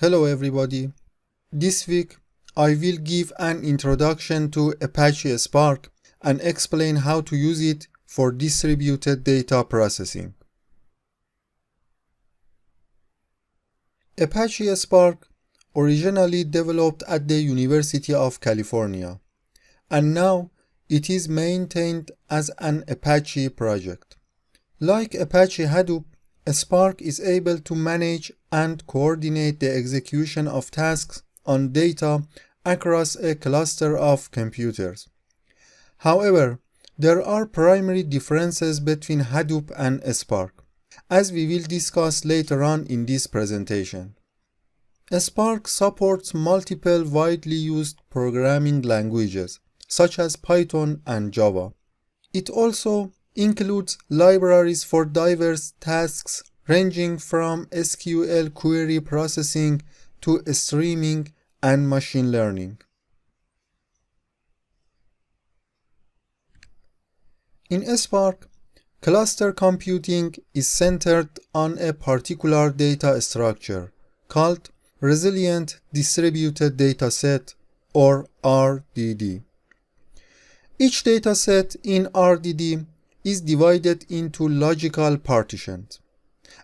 Hello everybody. This week I will give an introduction to Apache Spark and explain how to use it for distributed data processing. Apache Spark originally developed at the University of California, and now it is maintained as an Apache project. Like Apache Hadoop, Spark is able to manage and coordinate the execution of tasks on data across a cluster of computers. However, there are primary differences between Hadoop and Spark, as we will discuss later on in this presentation. Spark supports multiple widely used programming languages, such as Python and Java. It also includes libraries for diverse tasks ranging from SQL query processing to streaming and machine learning. In Spark, cluster computing is centered on a particular data structure called Resilient Distributed Dataset, or RDD. Each dataset in RDD is divided into logical partitions,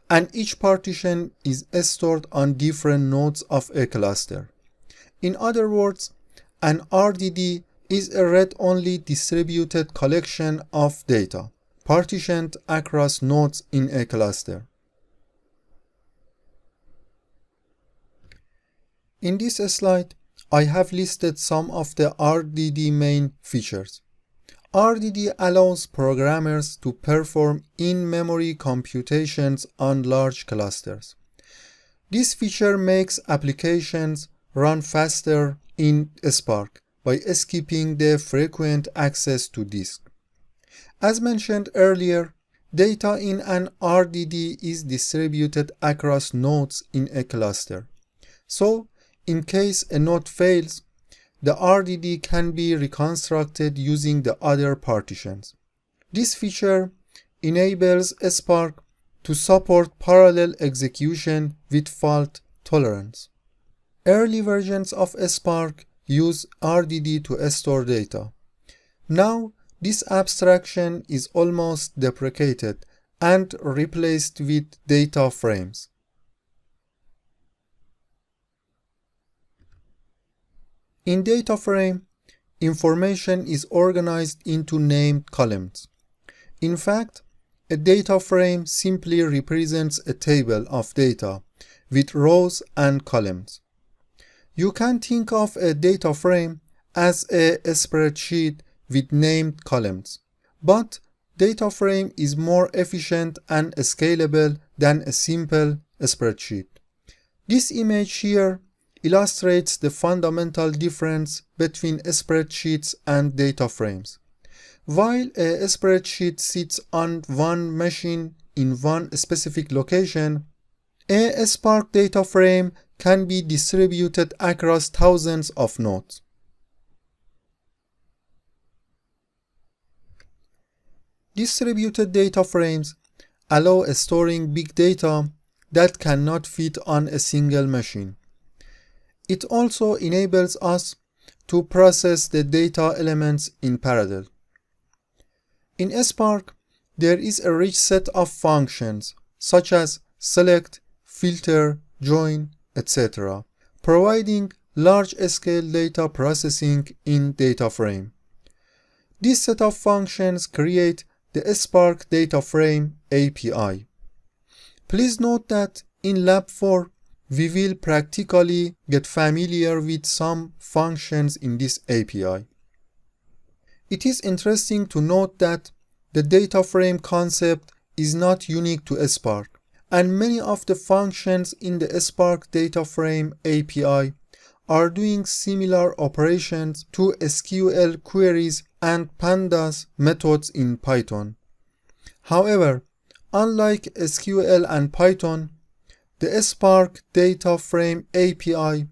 and each partition is stored on different nodes of a cluster. In other words, an RDD is a read-only distributed collection of data, partitioned across nodes in a cluster. In this slide, I have listed some of the RDD main features. RDD allows programmers to perform in-memory computations on large clusters. This feature makes applications run faster in Spark by skipping the frequent access to disk. As mentioned earlier, data in an RDD is distributed across nodes in a cluster. So, in case a node fails, the RDD can be reconstructed using the other partitions. This feature enables Spark to support parallel execution with fault tolerance. Early versions of Spark use RDD to store data. Now, this abstraction is almost deprecated and replaced with data frames. In data frame, information is organized into named columns. In fact, a data frame simply represents a table of data with rows and columns. You can think of a data frame as a spreadsheet with named columns, but data frame is more efficient and scalable than a simple spreadsheet. This image here illustrates the fundamental difference between spreadsheets and data frames. While a spreadsheet sits on one machine in one specific location, a Spark data frame can be distributed across thousands of nodes. Distributed data frames allow storing big data that cannot fit on a single machine. It also enables us to process the data elements in parallel. In Spark, there is a rich set of functions such as select, filter, join, etc., providing large-scale data processing in data frame. This set of functions create the Spark Data Frame API. Please note that in Lab 4, we will practically get familiar with some functions in this API. It is interesting to note that the data frame concept is not unique to Spark, and many of the functions in the Spark data frame API are doing similar operations to SQL queries and pandas methods in Python. However, unlike SQL and Python, the Spark Data Frame API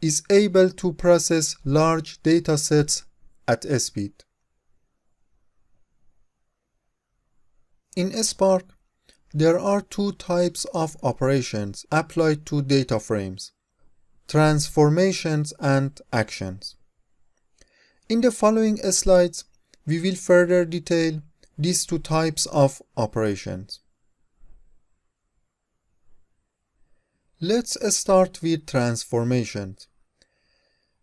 is able to process large datasets at speed. In Spark, there are two types of operations applied to data frames. transformations, and actions. In the following slides, we will further detail these two types of operations. Let's start with transformations.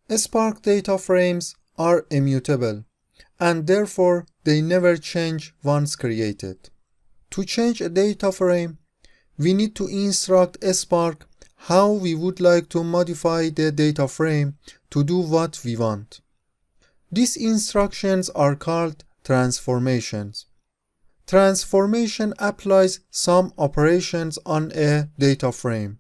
Spark data frames are immutable, and therefore they never change once created. To change a data frame, we need to instruct Spark how we would like to modify the data frame to do what we want. These instructions are called transformations. Transformation applies some operations on a data frame.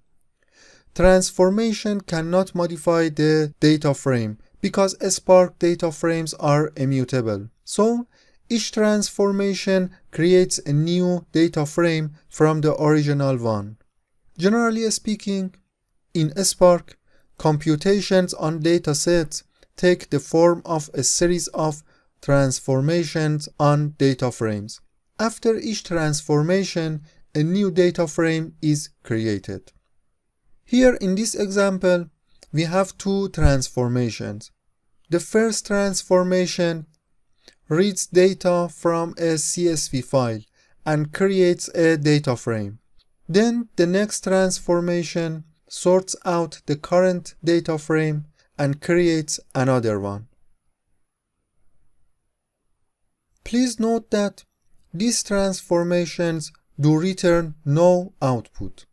Transformation cannot modify the data frame because Spark data frames are immutable. So, each transformation creates a new data frame from the original one. Generally speaking, in Spark, computations on datasets take the form of a series of transformations on data frames. After each transformation, a new data frame is created. Here in this example, we have two transformations. The first transformation reads data from a CSV file and creates a data frame. Then the next transformation sorts out the current data frame and creates another one. Please note that these transformations do return no output.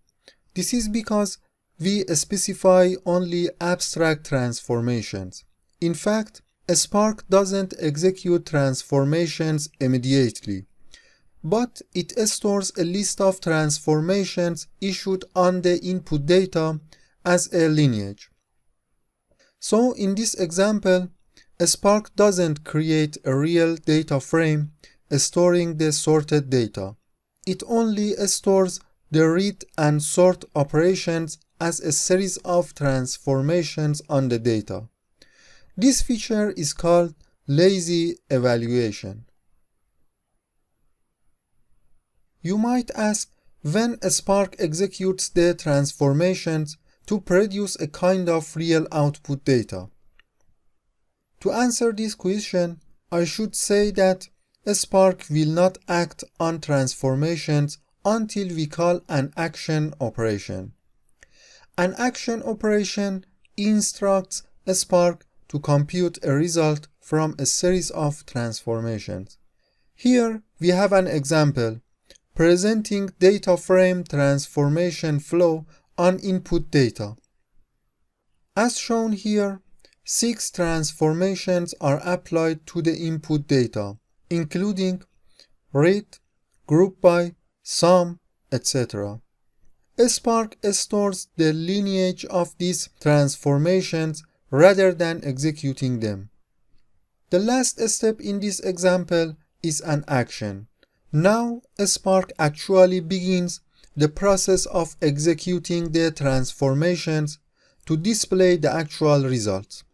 This is because we specify only abstract transformations. In fact, Spark doesn't execute transformations immediately, but it stores a list of transformations issued on the input data as a lineage. So in this example, Spark doesn't create a real data frame storing the sorted data. It only stores the read and sort operations as a series of transformations on the data. This feature is called lazy evaluation. You might ask when Spark executes the transformations to produce a kind of real output data. To answer this question, I should say that Spark will not act on transformations until we call an action operation. An action operation instructs Spark to compute a result from a series of transformations. Here we have an example presenting data frame transformation flow on input data. As shown here, 6 transformations are applied to the input data, including read, group by, sum, etc. Spark stores the lineage of these transformations rather than executing them. The last step in this example is an action. Now, Spark actually begins the process of executing the transformations to display the actual results.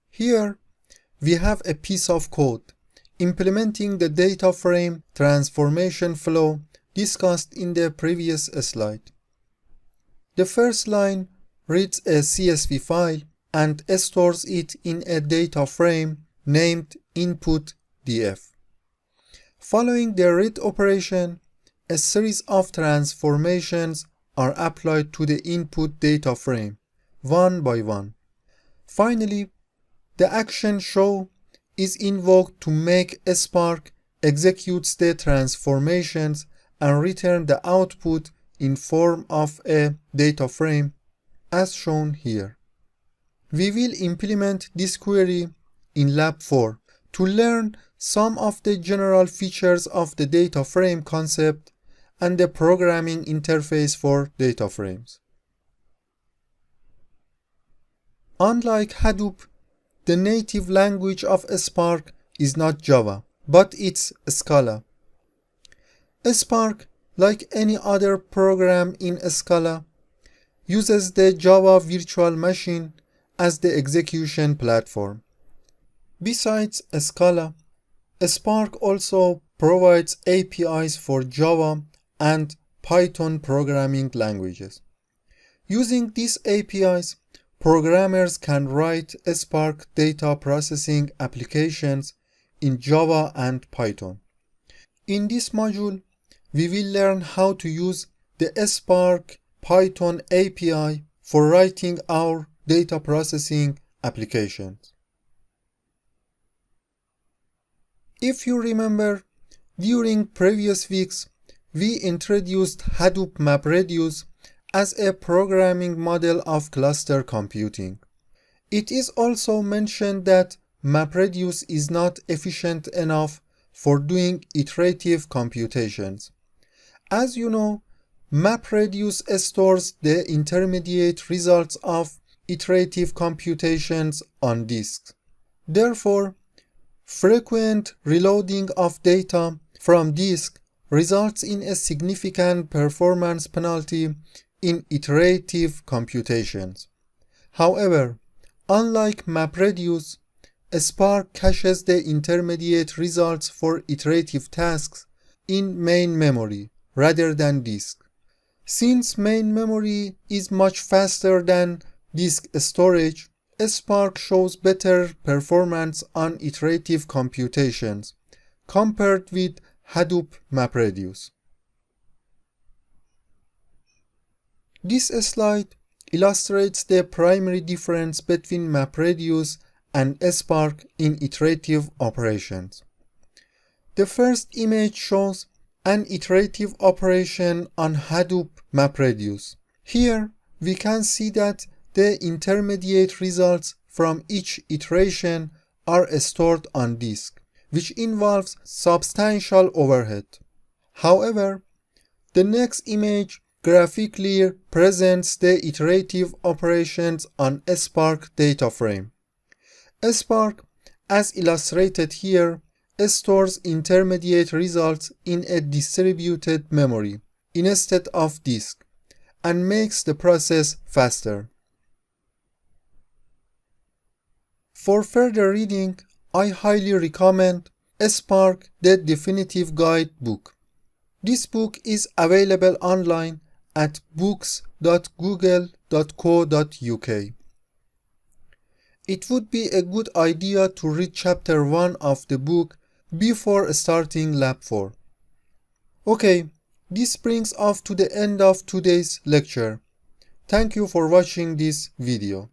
Here, we have a piece of code implementing the data frame transformation flow discussed in the previous slide. The first line reads a CSV file and stores it in a data frame named input.df. Following the read operation, a series of transformations are applied to the input data frame, one by one. Finally, the action show is invoked to make Spark executes the transformations and return the output in form of a data frame as shown here. We will implement this query in Lab 4 to learn some of the general features of the data frame concept and the programming interface for data frames. Unlike Hadoop, the native language of Spark is not Java, but it's Scala. Spark, like any other program in Scala, uses the Java virtual machine as the execution platform. Besides Scala, Spark also provides APIs for Java and Python programming languages. Using these APIs, programmers can write Spark data processing applications in Java and Python. In this module, we will learn how to use the Spark Python API for writing our data processing applications. If you remember, during previous weeks, we introduced Hadoop MapReduce as a programming model of cluster computing. It is also mentioned that MapReduce is not efficient enough for doing iterative computations. As you know, MapReduce stores the intermediate results of iterative computations on disk. Therefore, frequent reloading of data from disk results in a significant performance penalty in iterative computations. However, unlike MapReduce, Spark caches the intermediate results for iterative tasks in main memory rather than disk. Since main memory is much faster than disk storage, Spark shows better performance on iterative computations compared with Hadoop MapReduce. This slide illustrates the primary difference between MapReduce and Spark in iterative operations. The first image shows an iterative operation on Hadoop MapReduce. Here, we can see that the intermediate results from each iteration are stored on disk, which involves substantial overhead. However, the next image graphically presents the iterative operations on Spark data frame. Spark, as illustrated here, stores intermediate results in a distributed memory instead of disk and makes the process faster. For further reading, I highly recommend Spark: The Definitive Guide book. This book is available online at books.google.co.uk. It would be a good idea to read chapter 1 of the book before starting Lab 4. Okay, this brings us to the end of today's lecture. Thank you for watching this video.